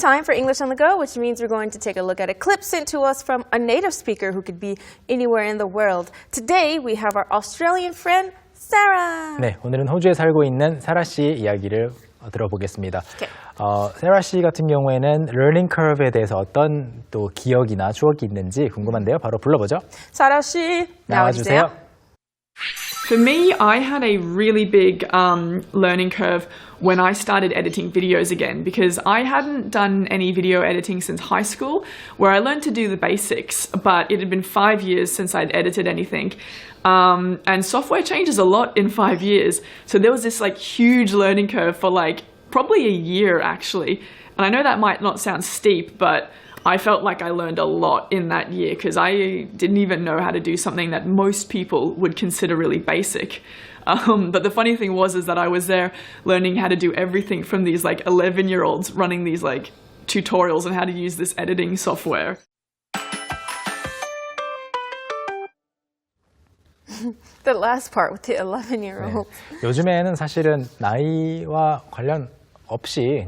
time for English on the Go, which means we're going to take a look at a clip sent to us from a native speaker who could be anywhere in the world. Today, we have our Australian friend, Sarah. 네, 오늘은 호주에 살고 있는 사라 씨의 이야기를 들어보겠습니다. 세라 씨 같은 경우에는 러닝 커브에 대해서 어떤 또 기억이나 추억이 있는지 궁금한데요. 바로 불러보죠. 사라 씨, 나와주세요. For me, I had a really big learning curve when I started editing videos again because I hadn't done any video editing since high school where I learned to do the basics, but it had been 5 years since I'd edited anything. And software changes a lot in 5 years. So there was this like huge learning curve for like probably a year actually. And I know that might not sound steep, but I felt like I learned a lot in that year because I didn't even know how to do something that most people would consider really basic. But the funny thing was is that I was there learning how to do everything from these like 11-year-olds running these like tutorials on how to use this editing software. The last part with the 11-year-old. 네. 요즘에는 사실은 나이와 관련 없이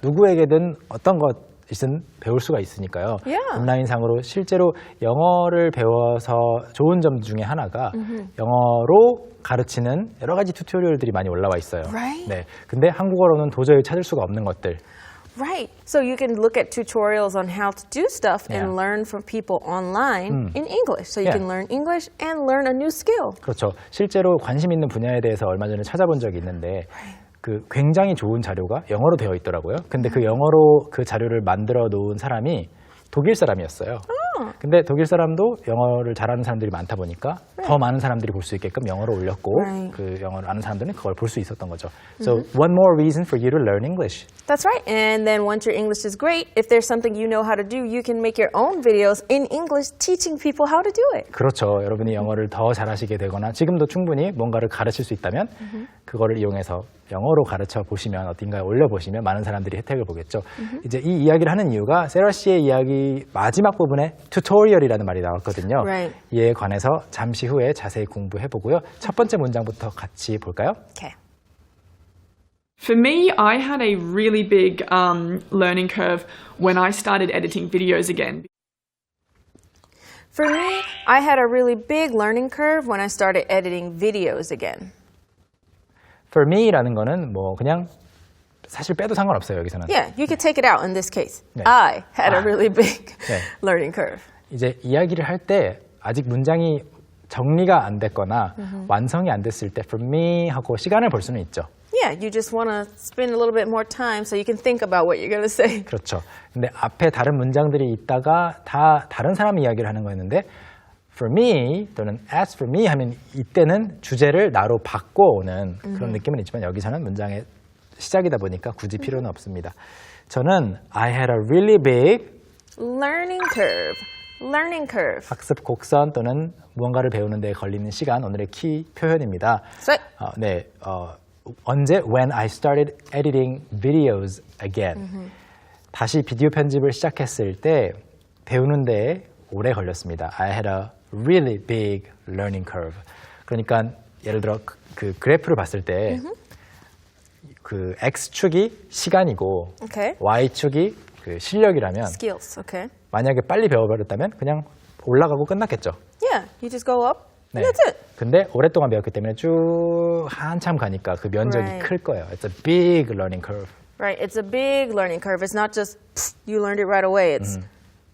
누구에게든 어떤 것이든 배울 수가 있으니까요. 온라인상으로 실제로 영어를 배워서 좋은 점 중에 하나가 영어로 가르치는 여러 가지 튜토리얼들이 많이 올라와 있어요. 네. 근데 한국어로는 도저히 찾을 수가 없는 것들. Right. So you can look at tutorials on how to do stuff and learn from people online in English. So you can learn English and learn a new skill. 그렇죠. 실제로 관심 있는 분야에 대해서 얼마 전에 찾아본 적이 있는데 그 굉장히 좋은 자료가 영어로 되어 있더라고요. 근데 그 영어로 그 자료를 만들어 놓은 사람이 독일 사람이었어요. 근데 독일 사람도 영어를 잘하는 사람들이 많다 보니까 더 많은 사람들이 볼 수 있게끔 영어로 올렸고 그 영어를 아는 사람들은 그걸 볼 수 있었던 거죠. So one more reason for you to learn English. That's right. And then once your English is great, if there's something you know how to do, you can make your own videos in English teaching people how to do it. 그렇죠. 여러분이 영어를 더 잘하시게 되거나 지금도 충분히 뭔가를 가르칠 수 있다면 그거를 이용해서 영어로 가르쳐 보시면 어딘가에 올려보시면 많은 사람들이 혜택을 보겠죠. 이제 이 이야기를 하는 이유가 세라 씨의 이야기 마지막 부분에 튜토리얼이라는 말이 나왔거든요. 이에 관해서 잠시 후에 자세히 공부해보고요. 첫 번째 문장부터 같이 볼까요? Okay. For me, I had a really big learning curve when I started editing videos again. For me, I had a really big learning curve when I started editing videos again. For me라는 거는 뭐 그냥 사실 빼도 상관없어요, 여기서는. Yeah, you could take it out in this case. I had a really big learning curve. 이제 이야기를 할 때 아직 문장이 정리가 안 됐거나 완성이 안 됐을 때 for me 하고 시간을 볼 수는 있죠. Yeah, you just want to spend a little bit more time so you can think about what you're going to say. 그렇죠. 근데 앞에 다른 문장들이 있다가 다 다른 사람이 이야기를 하는 거였는데 for me 또는 as for me 하면 이때는 주제를 나로 바꿔오는 그런 느낌은 있지만 여기서는 문장의 시작이다 보니까 굳이 필요는 없습니다. 저는 I had a really big learning curve. Learning curve. 학습 곡선 또는 무언가를 배우는 데 걸리는 시간 오늘의 키 표현입니다. 언제 when I started editing videos again. 다시 비디오 편집을 시작했을 때 배우는 데에 오래 걸렸습니다. I had a really big learning curve. 그러니까 예를 들어 그 그래프를 봤을 때 그 X축이 시간이고 Y축이 그 실력이라면 skills, 만약에 빨리 배워버렸다면 그냥 올라가고 끝났겠죠. Yeah, you just go up. 네. That's it. 근데 오랫동안 배웠기 때문에 쭉 한참 가니까 그 면적이 클 거예요. It's a big learning curve. Right, it's a big learning curve. It's not just you learned it right away. It's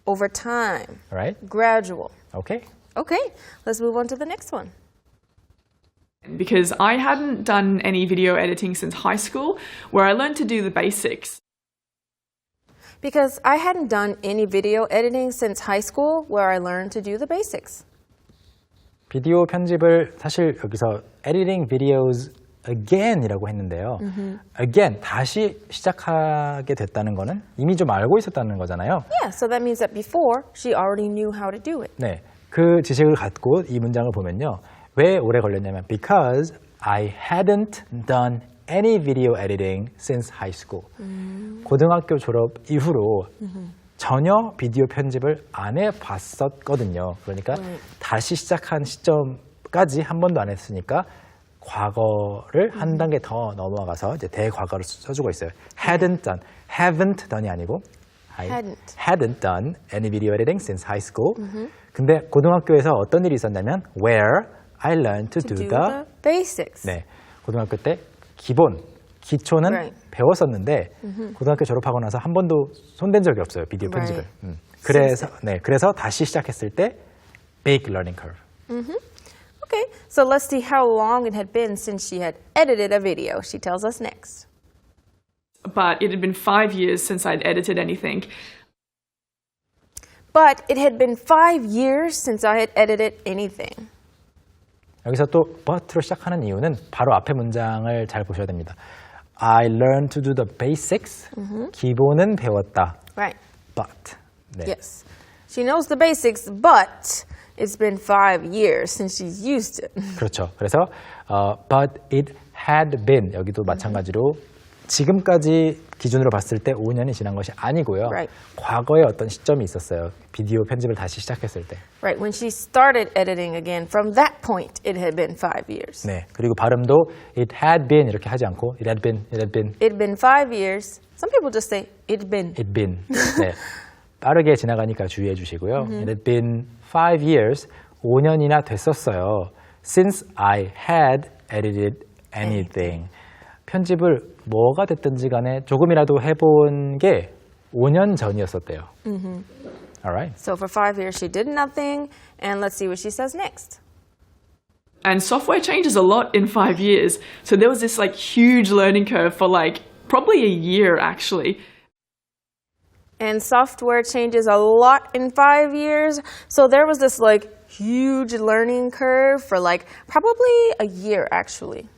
over time, right? Gradual. Okay. Okay, let's move on to the next one. Because I hadn't done any video editing since high school, where I learned to do the basics. Because I hadn't done any video editing since high school, where I learned to do the basics. 비디오 편집을 사실 여기서 editing videos again이라고 했는데요. again, 다시 시작하게 됐다는 거는 이미 좀 알고 있었다는 거잖아요. Yeah, so that means that before, she already knew how to do it. 네, 그 지식을 갖고 이 문장을 보면요. 왜 오래 걸렸냐면 because I hadn't done any video editing since high school. 고등학교 졸업 이후로 전혀 비디오 편집을 안 해봤었거든요. 그러니까 다시 시작한 시점까지 한 번도 안 했으니까 과거를 한 단계 더 넘어가서 이제 대과거를 써주고 있어요. hadn't done, haven't done이 아니고 I hadn't done any video editing since high school. 근데 고등학교에서 어떤 일이 있었냐면 where I learned to do the basics. 네, 고등학교 때 기초는 Right. 배웠었는데 고등학교 졸업하고 나서 한 번도 손댄 적이 없어요 비디오 편집을. Right. 그래서 다시 시작했을 때 big learning curve. Okay, so let's see how long it had been since she had edited a video. She tells us next. But it had been 5 years since I'd edited anything. But it had been 5 years since I had edited anything. 여기서 또 but로 시작하는 이유는 바로 앞에 문장을 잘 보셔야 됩니다. I learned to do the basics. 기본은 배웠다. Right. But. 네. Yes. She knows the basics, but it's been 5 years since she's used it. 그렇죠. 그래서 but it had been 여기도 마찬가지로 지금까지 기준으로 봤을 때 5년이 지난 것이 아니고요. Right. 과거에 어떤 시점이 있었어요. 비디오 편집을 다시 시작했을 때. Right, when she started editing again, from that point, it had been 5 years. 네. 그리고 발음도 it had been 이렇게 하지 않고 it had been. It had been 5 years. Some people just say it'd been. It been. 네. 빠르게 지나가니까 주의해 주시고요. It had been 5 years. 5년이나 됐었어요. Since I had edited anything. 편집을 뭐가 됐든지 간에 조금이라도 해본 게 5년 전이었었대요. Alright. So for 5 years, she did nothing. And let's see what she says next. And software changes a lot in 5 years. So there was this like huge learning curve for like probably a year actually. And software changes a lot in 5 years. So there was this like huge learning curve for like probably a year actually.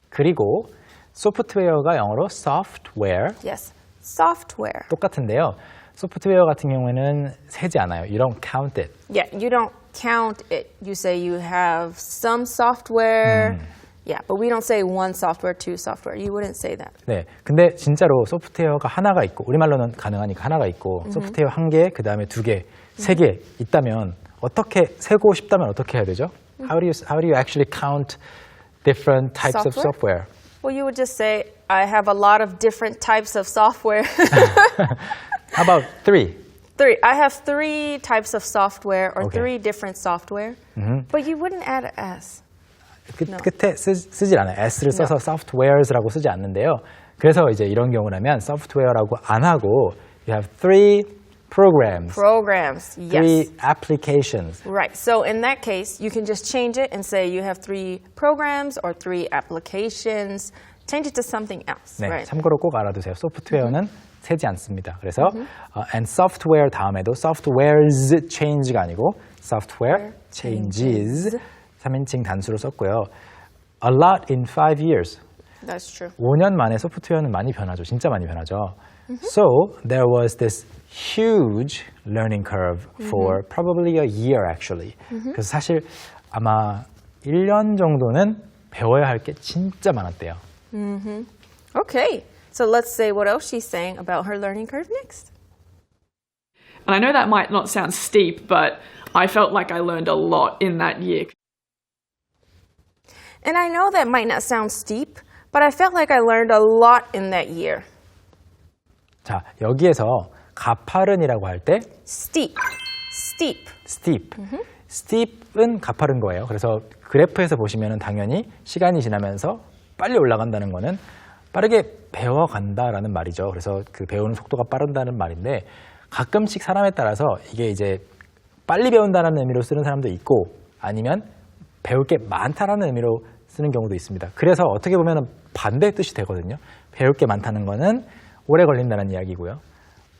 그리고 소프트웨어가 영어로 software Yes, software. 똑같은데요. 소프트웨어 같은 경우에는 세지 않아요. You don't count it. Yeah, you don't count it. You say you have some software. Yeah, but we don't say one software, two software. You wouldn't say that. 네, 근데 진짜로 소프트웨어가 하나가 있고 우리말로는 가능하니까 하나가 있고 소프트웨어 한 개, 그 다음에 두 개, 세 개 있다면 어떻게 세고 싶다면 어떻게 해야 되죠? How do you actually count different types of software? Well, you would just say, I have a lot of different types of software. How about three? I have 3 types of software or Okay. 3 different software. But you wouldn't add an S. 끝에 쓰질 않아요. S를 써서 softwares라고 쓰지 않는데요. 그래서 이제 이런 경우라면 software라고 안 하고 you have 3 programs, Programs, 3 yes. applications. Right. So in that case, you can just change it and say you have 3 programs or 3 applications. Change it to something else. 네, Right. 참고로 꼭 알아두세요. 소프트웨어는 세지 않습니다. 그래서 and software 다음에도 softwares change가 아니고 software changes 3인칭 단수로 썼고요. A lot in 5 years. That's true. 5년 만에 소프트웨어는 많이 변하죠. 진짜 많이 변하죠. So there was this huge learning curve for probably a year actually. 그래서 사실 아마 1년 정도는 배워야 할 게 진짜 많았대요. Okay. So let's say what else she's saying about her learning curve next. And I know that might not sound steep, but I felt like I learned a lot in that year. And I know that might not sound steep, but I felt like I learned a lot in that year. 자, 여기에서 가파른이라고 할 때 Steep. steep. steep은 가파른 거예요. 그래서 그래프에서 보시면은 당연히 시간이 지나면서 빨리 올라간다는 거는 빠르게 배워간다라는 말이죠. 그래서 그 배우는 속도가 빠른다는 말인데 가끔씩 사람에 따라서 이게 이제 빨리 배운다는 의미로 쓰는 사람도 있고 아니면 배울 게 많다라는 의미로 쓰는 경우도 있습니다. 그래서 어떻게 보면 반대의 뜻이 되거든요. 배울 게 많다는 거는 오래 걸린다는 이야기고요.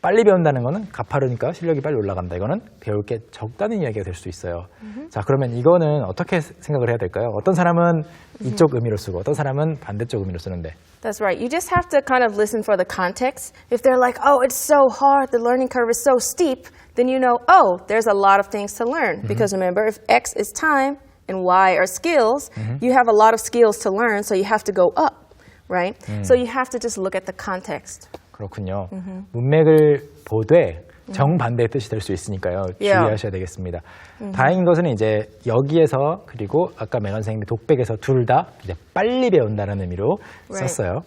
빨리 배운다는 거는 가파르니까 실력이 빨리 올라간다. 이거는 배울 게 적다는 이야기가 될 수 있어요. 자, 그러면 이거는 어떻게 생각을 해야 될까요? 어떤 사람은 이쪽 의미로 쓰고 어떤 사람은 반대쪽 의미로 쓰는데. That's right. You just have to kind of listen for the context. If they're like, oh, it's so hard, the learning curve is so steep, then you know, oh, there's a lot of things to learn. Because remember, if X is time and Y are skills, you have a lot of skills to learn, so you have to go up, right? So you have to just look at the context. 그렇군요. 문맥을 보되 정반대의 뜻이 될 수 있으니까요. Yeah. 주의하셔야 되겠습니다. 다행인 것은 이제 여기에서 그리고 아까 메건 선생님이 독백에서 둘 다 이제 빨리 배운다는 의미로 Right. 썼어요.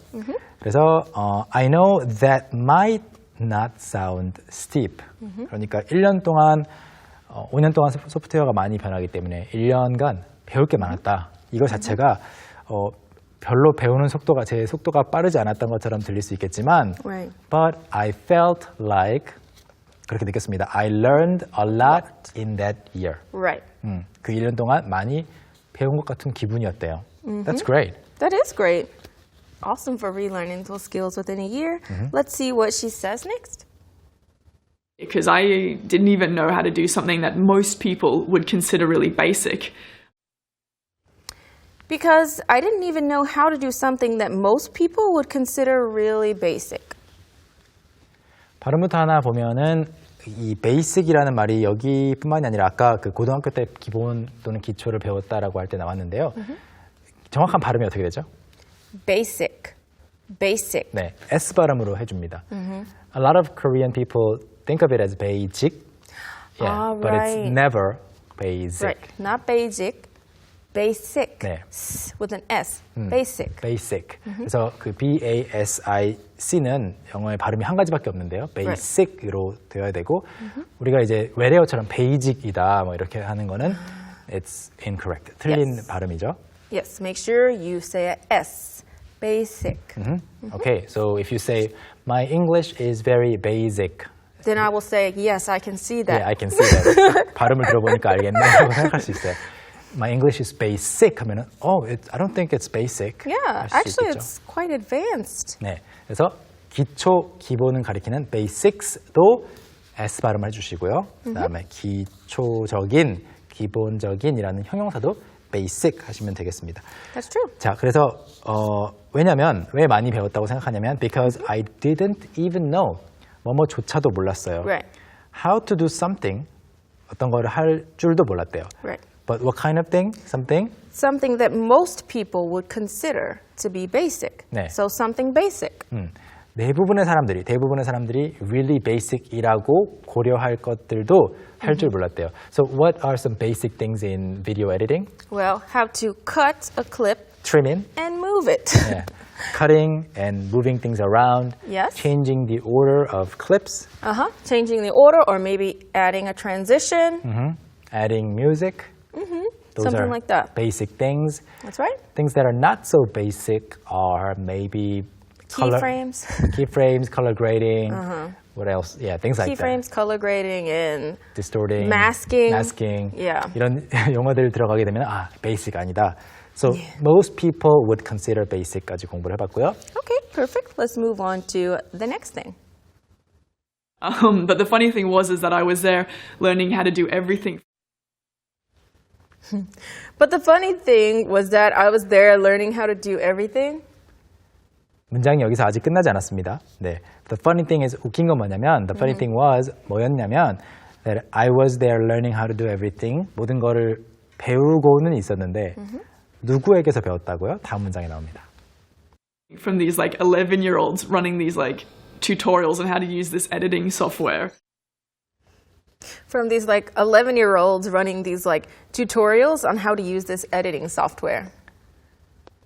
그래서 I know that might not sound steep. 그러니까 1년 동안 5년 동안 소프트웨어가 많이 변하기 때문에 1년간 배울 게 많았다. 이거 자체가 별로 배우는 속도가 제 속도가 빠르지 않았던 것처럼 들릴 수 있겠지만 Right. but I felt like 그렇게 느꼈습니다. I learned a lot in that year. Right. 그 1년 동안 많이 배운 것 같은 기분이었대요. That's great. That is great. Awesome for relearning those skills within a year. Let's see what she says next. Because I didn't even know how to do something that most people would consider really basic. Because I didn't even know how to do something that most people would consider really basic. 발음부터 하나 보면은 이 basic이라는 말이 여기뿐만이 아니라 아까 그 고등학교 때 기본 또는 기초를 배웠다라고 할 때 나왔는데요. 정확한 발음이 어떻게 되죠? Basic. Basic. 네, S 발음으로 해줍니다. A lot of Korean people think of it as basic, Ah, but it's right. never basic. Right. Not basic. Basic. 네. S with an S. Basic. basic. 그래서 그 B-A-S-I-C는 영어의 발음이 한 가지밖에 없는데요. basic으로 되어야 되고 우리가 이제 외래어처럼 basic이다 뭐 이렇게 하는 거는 it's incorrect. 틀린 Yes. 발음이죠. Yes. Make sure you say a S. Basic. Okay, so if you say my English is very basic, Then I will say, yes, I can see that. yeah, I can see that. 발음을 들어보니까 알겠네라고 생각할 수 있어요. My English is basic 하면은 I don't think it's basic. Yeah, 할 수 actually, 있겠죠. it's quite advanced. 네, 그래서 기초, 기본은 가리키는 basics도 S 발음을 해주시고요. 그다음에 기초적인, 기본적인이라는 형용사도 basic 하시면 되겠습니다. That's true. 자, 그래서 왜냐면 왜 많이 배웠다고 생각하냐면 because I didn't even know 뭐뭐조차도 몰랐어요. Right. How to do something 어떤 거를 할 줄도 몰랐대요. Right. But what kind of thing? Something? Something that most people would consider to be basic. 네. So something basic. 대부분의 사람들이 really basic이라고 고려할 것들도 할 줄 몰랐대요. So what are some basic things in video editing? Well, how to cut a clip Trimming, and move it. yeah. Cutting and moving things around, Yes. changing the order of clips, Changing the order or maybe adding a transition. adding music. Those Something are like that. basic things. That's right. Things that are not so basic are maybe Keyframes. keyframes, color grading. What else? Yeah, things like that. Keyframes, color grading, and Distorting, Masking. masking. Yeah. 이런 용어들 들어가게 되면 basic 아니다. So most people would consider basic까지 공부를 해봤고요. Okay, perfect. Let's move on to the next thing. But the funny thing was is that I was there learning how to do everything. But the funny thing was that I was there learning how to do everything. 문장이 여기서 아직 끝나지 않았습니다. 네. The funny thing is 웃긴 건 뭐냐면 the funny thing was 뭐였냐면 that I was there learning how to do everything 모든 거를 배우고는 있었는데 누구에게서 배웠다고요? 다음 문장에 나옵니다. From these like 11-year-olds running these like tutorials on how to use this editing software. From these like 11-year-olds running these like tutorials on how to use this editing software.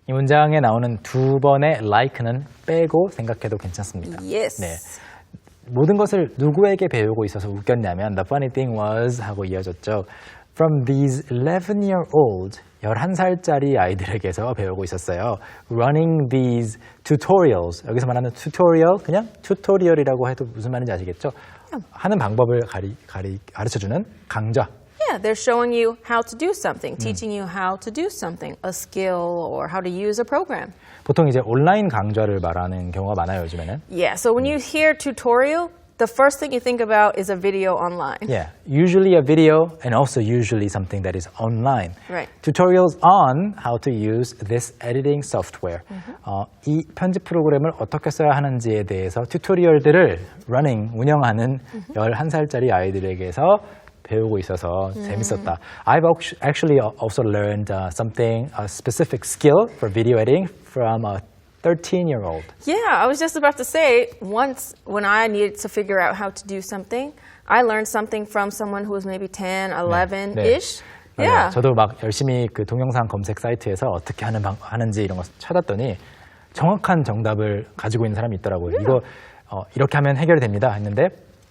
이 문장에 나오는 두 번의 like는 빼고 생각해도 괜찮습니다. Yes. 네. 모든 것을 누구에게 배우고 있어서 웃겼냐면 the funny thing was 하고 이어졌죠. From these 11-year-old 11살짜리 아이들에게서 배우고 있었어요. Running these tutorials. 여기서 말하는 tutorial 그냥 튜토리얼이라고 해도 무슨 말인지 아시겠죠? 하는 방법을 가르쳐주는 강좌. Yeah, they're showing you how to do something, teaching you how to do something, a skill or how to use a program. 보통 이제 온라인 강좌를 말하는 경우가 많아요, 요즘에는. Yeah, so when you hear tutorial, the first thing you think about is a video online. Yeah, usually a video and also usually something that is online. Right. Tutorials on how to use this editing software. 이 편집 프로그램을 어떻게 써야 하는지에 대해서 튜토리얼들을 운영하는 11살짜리 아이들에게서 배우고 있어서 재밌었다. I've actually also learned a specific skill for video editing from a 13-year-old. Yeah, I was just about to say, once when I needed to figure out how to do something, I learned something from someone who was maybe 10, 11-ish. 맞아요. Yeah. 저도 막 열심히 그 동영상 검색 사이트에서 어떻게 하는지 이런 거 찾았더니 정확한 정답을 가지고 있는 사람이 있더라고요. 이거 이렇게 하면 해결됩니다 했는데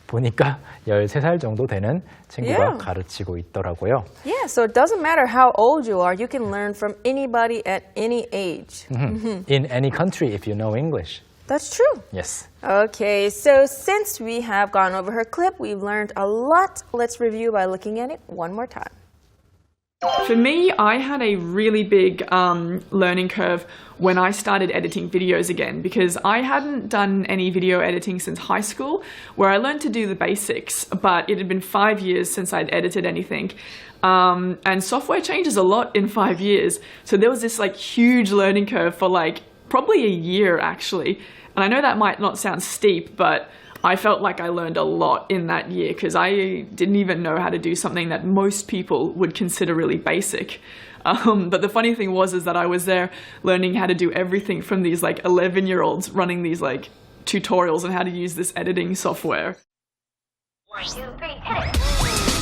보니까 13살 정도 되는 친구가 Yeah. 가르치고 있더라고요. Yeah, so it doesn't matter how old you are, you can learn from anybody at any age. In any country if you know English. That's true. Yes. Okay, so since we have gone over her clip, we've learned a lot. Let's review by looking at it one more time. For me, I had a really big learning curve when I started editing videos again because I hadn't done any video editing since high school, where I learned to do the basics, but it had been 5 years since I'd edited anything. And software changes a lot in 5 years. So there was this like huge learning curve for like probably a year actually. And I know that might not sound steep, but I felt like I learned a lot in that year because I didn't even know how to do something that most people would consider really basic. But the funny thing was is that I was there learning how to do everything from these like 11-year-olds running these like tutorials on how to use this editing software. 1, 2, 3, hit it!